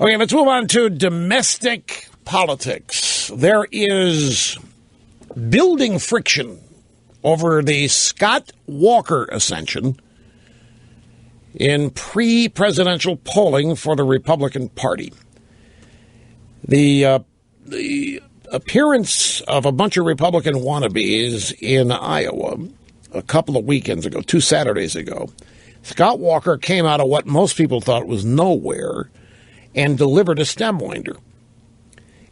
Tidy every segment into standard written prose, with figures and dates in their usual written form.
Okay, let's move on to domestic politics. There is building friction over the Scott Walker ascension in pre-presidential polling for the Republican Party. The appearance of a bunch of Republican wannabes in Iowa a couple of weekends ago, 2 Saturdays ago, Scott Walker came out of what most people thought was nowhere and delivered a stem winder.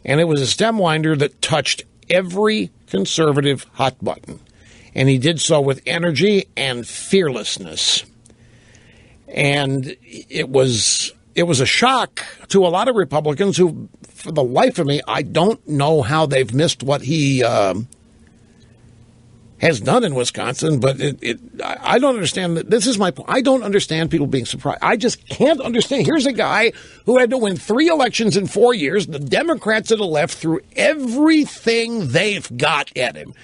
And it was a stem winder that touched every conservative hot button. And he did so with energy and fearlessness. And it was a shock to a lot of Republicans who, for the life of me, I don't know how they've missed what he has done in Wisconsin, but I don't understand that. This is my point. I don't understand people being surprised. I just can't understand. Here's a guy who had to win 3 elections in 4 years. The Democrats and the left threw everything they've got at him.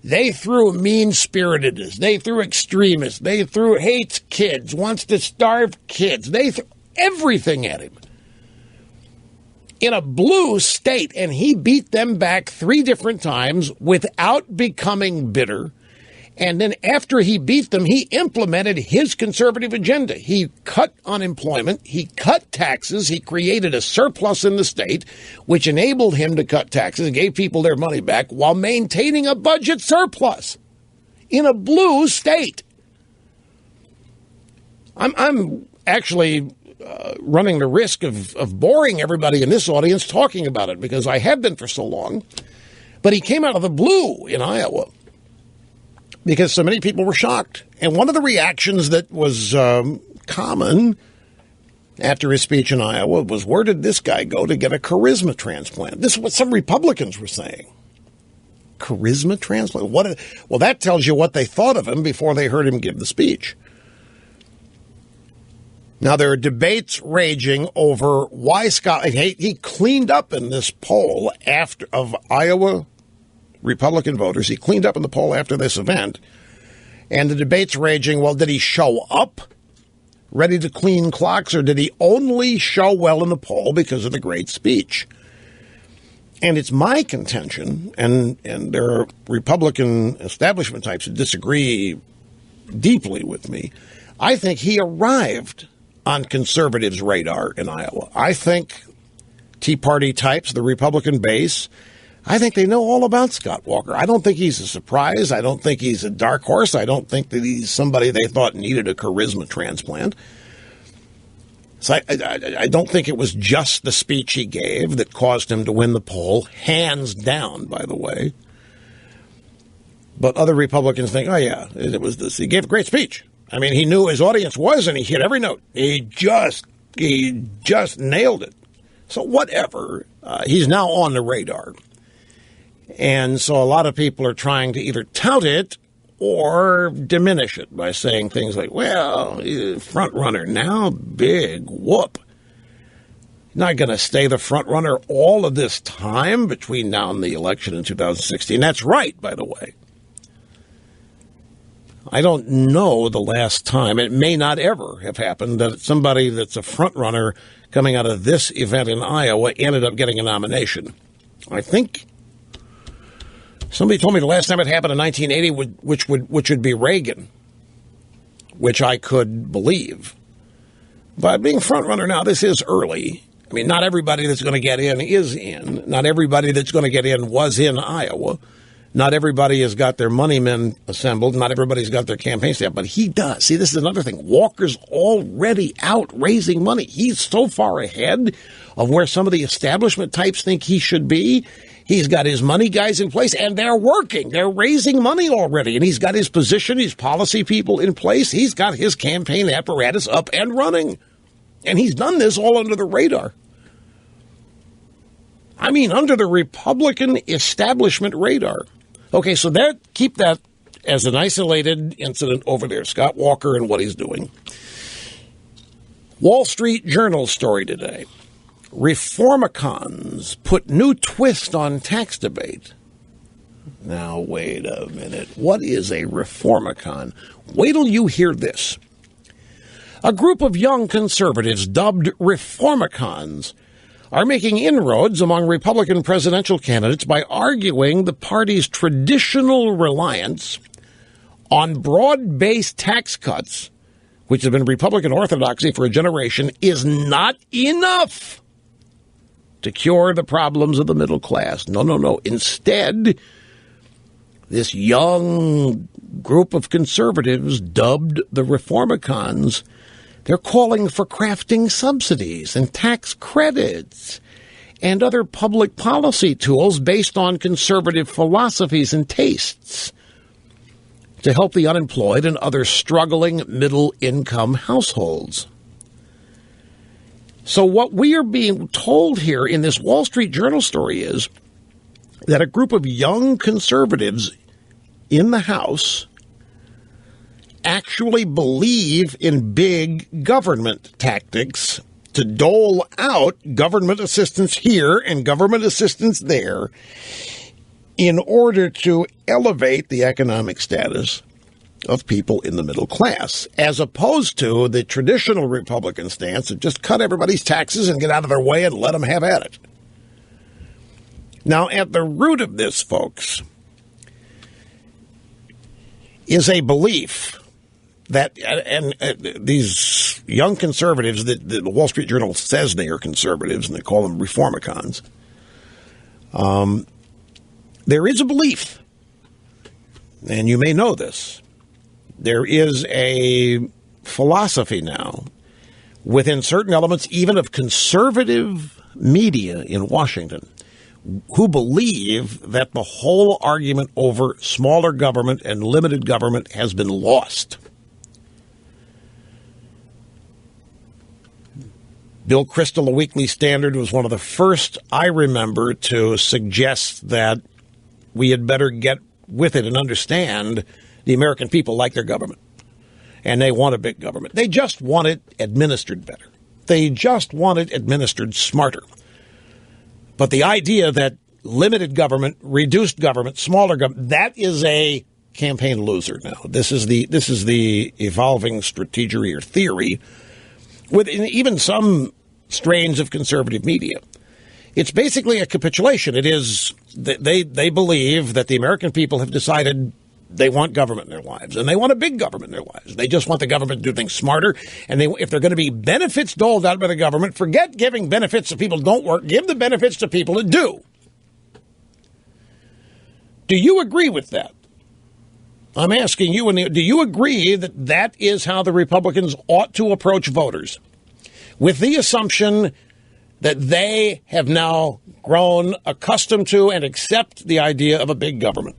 They threw mean-spiritedness. They threw extremists. They threw hates kids, wants to starve kids. They threw everything at him in a blue state, and he beat them back 3 different times without becoming bitter. And then after he beat them, he implemented his conservative agenda. He cut unemployment, he cut taxes, he created a surplus in the state, which enabled him to cut taxes and gave people their money back while maintaining a budget surplus in a blue state. I'm actually running the risk of boring everybody in this audience talking about it, because I have been for so long. But he came out of the blue in Iowa because so many people were shocked. And one of the reactions that was common after his speech in Iowa was, where did this guy go to get a charisma transplant? This is what some Republicans were saying. Charisma transplant? Well, that tells you what they thought of him before they heard him give the speech. Now, there are debates raging over why Scott, he cleaned up in this poll of Iowa Republican voters. He cleaned up in the poll after this event. And the debate's raging, well, did he show up ready to clean clocks, or did he only show well in the poll because of the great speech? And it's my contention, and there are Republican establishment types who disagree deeply with me, I think he arrived on conservatives' radar in Iowa. I think Tea Party types, the Republican base, I think they know all about Scott Walker. I don't think he's a surprise. I don't think he's a dark horse. I don't think that he's somebody they thought needed a charisma transplant. So I don't think it was just the speech he gave that caused him to win the poll, hands down, by the way. But other Republicans think, oh, yeah, it was this. He gave a great speech. I mean, he knew his audience was, and he hit every note. He just nailed it. So whatever, he's now on the radar. And so a lot of people are trying to either tout it or diminish it by saying things like, well, front runner now, big whoop. Not going to stay the front runner all of this time between now and the election in 2016. That's right, by the way. I don't know the last time, it may not ever have happened, that somebody that's a front runner coming out of this event in Iowa ended up getting a nomination. I think somebody told me the last time it happened in 1980, which would be Reagan, which I could believe. But being front runner now, this is early. I mean, not everybody that's going to get in is in. Not everybody that's going to get in was in Iowa. Not everybody has got their money men assembled. Not everybody's got their campaign staff, but he does. See, this is another thing. Walker's already out raising money. He's so far ahead of where some of the establishment types think he should be. He's got his money guys in place, and they're working. They're raising money already, and he's got his position, his policy people in place. He's got his campaign apparatus up and running, and he's done this all under the radar. I mean, under the Republican establishment radar. Okay, so keep that as an isolated incident over there, Scott Walker and what he's doing. Wall Street Journal story today. Reformicons put new twist on tax debate. Now, wait a minute. What is a Reformicon? Wait till you hear this. A group of young conservatives dubbed Reformicons are making inroads among Republican presidential candidates by arguing the party's traditional reliance on broad-based tax cuts, which have been Republican orthodoxy for a generation, is not enough to cure the problems of the middle class. No. Instead, this young group of conservatives, dubbed the Reformicons, they're calling for crafting subsidies and tax credits and other public policy tools based on conservative philosophies and tastes to help the unemployed and other struggling middle-income households. So what we are being told here in this Wall Street Journal story is that a group of young conservatives in the House actually believe in big government tactics to dole out government assistance here and government assistance there in order to elevate the economic status of people in the middle class, as opposed to the traditional Republican stance of just cut everybody's taxes and get out of their way and let them have at it. Now, at the root of this, folks, is a belief that, and these young conservatives that the Wall Street Journal says they are conservatives, and they call them Reformicons, there is a belief, and you may know this, there is a philosophy now within certain elements, even of conservative media in Washington, who believe that the whole argument over smaller government and limited government has been lost. Bill Kristol, the Weekly Standard, was one of the first I remember to suggest that we had better get with it and understand the American people like their government. And they want a big government. They just want it administered better. They just want it administered smarter. But the idea that limited government, reduced government, smaller government, that is a campaign loser now. This is the evolving strategy or theory within even some strains of conservative media. It's basically a capitulation. It is they believe that the American people have decided they want government in their lives, and they want a big government in their lives. They just want the government to do things smarter, and if they're going to be benefits doled out by the government, forget giving benefits to people who don't work. Give the benefits to people that do. Do you agree with that? I'm asking you, do you agree that that is how the Republicans ought to approach voters, with the assumption that they have now grown accustomed to and accept the idea of a big government?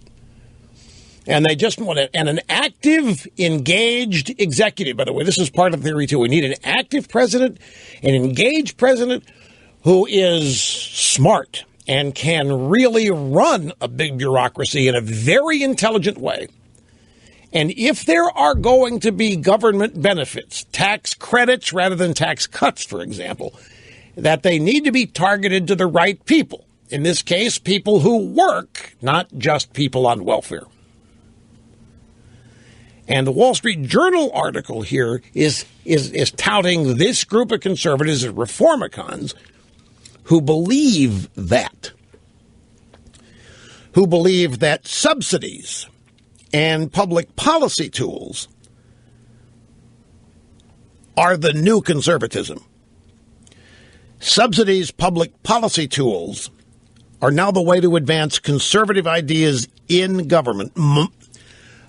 And they just want it. And an active, engaged executive, by the way, this is part of the theory, too. We need an active president, an engaged president who is smart and can really run a big bureaucracy in a very intelligent way. And if there are going to be government benefits, tax credits rather than tax cuts, for example, that they need to be targeted to the right people. In this case, people who work, not just people on welfare. And the Wall Street Journal article here is touting this group of conservatives as Reformicons who believe that subsidies and public policy tools are the new conservatism. Subsidies, public policy tools are now the way to advance conservative ideas in government.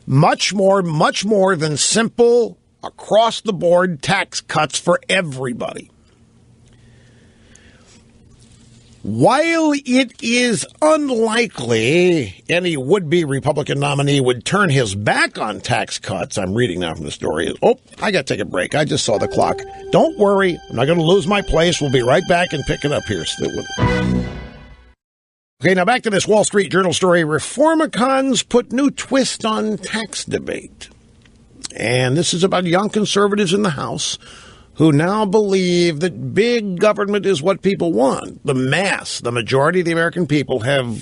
Much more than simple, across-the-board tax cuts for everybody. While it is unlikely any would-be Republican nominee would turn his back on tax cuts, I'm reading now from the story. Oh, I got to take a break. I just saw the clock. Don't worry. I'm not going to lose my place. We'll be right back and pick it up here. Okay, now back to this Wall Street Journal story. Reformicons put new twist on tax debate. And this is about young conservatives in the House who now believe that big government is what people want. The mass, the majority of the American people have,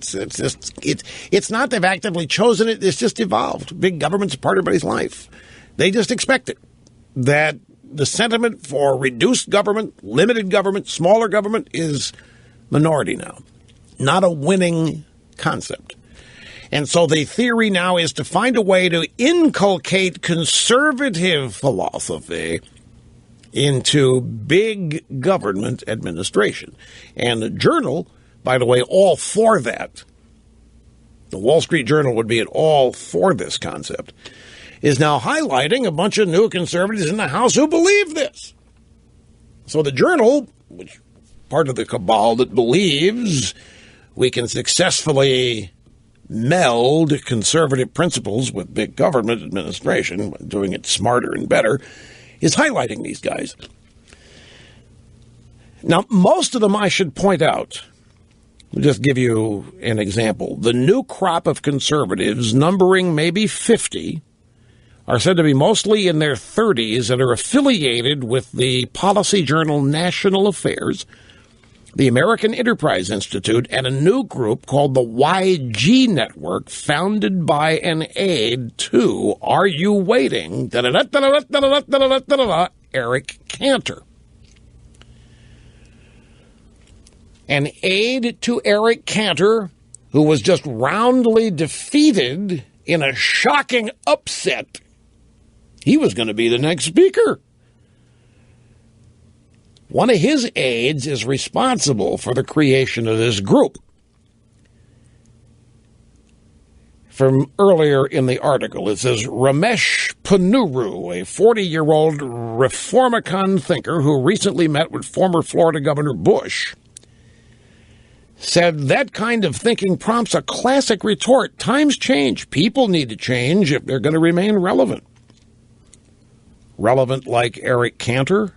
it's not they've actively chosen it, it's just evolved. Big government's a part of everybody's life. They just expect it. That the sentiment for reduced government, limited government, smaller government is minority now. Not a winning concept. And so the theory now is to find a way to inculcate conservative philosophy into big government administration. And the Journal, by the way, all for that. The Wall Street Journal would be all for this concept, is now highlighting a bunch of new conservatives in the House who believe this. So the Journal, which part of the cabal that believes we can successfully meld conservative principles with big government administration, doing it smarter and better, is highlighting these guys. Now, most of them, I should point out, I'll just give you an example. The new crop of conservatives, numbering maybe 50, are said to be mostly in their 30s and are affiliated with the policy journal National Affairs, the American Enterprise Institute, and a new group called the YG Network, founded by an aide to, are you waiting, Eric Cantor. An aide to Eric Cantor, who was just roundly defeated in a shocking upset. He was going to be the next speaker. One of his aides is responsible for the creation of this group. From earlier in the article, it says Ramesh Ponnuru, a 40-year-old Reformicon thinker who recently met with former Florida Governor Bush, said that kind of thinking prompts a classic retort. Times change. People need to change if they're going to remain relevant. Relevant like Eric Cantor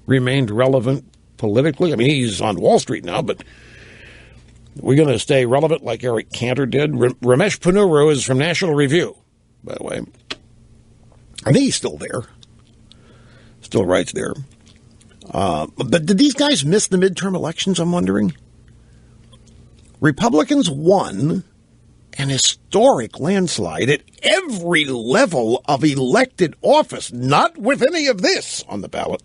remained relevant politically. I mean, he's on Wall Street now, but we're going to stay relevant like Eric Cantor did. Ramesh Ponnuru is from National Review, by the way. I think he's still there. Still writes there. But did these guys miss the midterm elections, I'm wondering? Republicans won an historic landslide at every level of elected office, not with any of this on the ballot.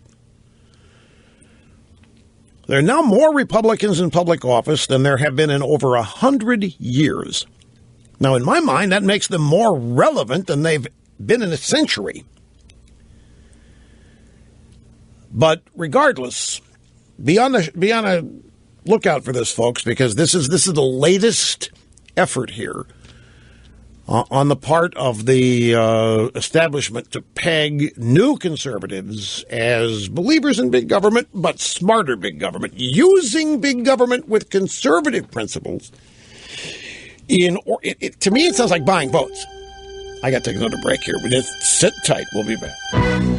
There are now more Republicans in public office than there have been in over 100 years. Now, in my mind, that makes them more relevant than they've been in a century. But regardless, be on a lookout for this, folks, because this is the latest effort here on the part of the establishment to peg new conservatives as believers in big government, but smarter big government, using big government with conservative principles. To me, it sounds like buying votes. I got to take another break here, but just sit tight. We'll be back.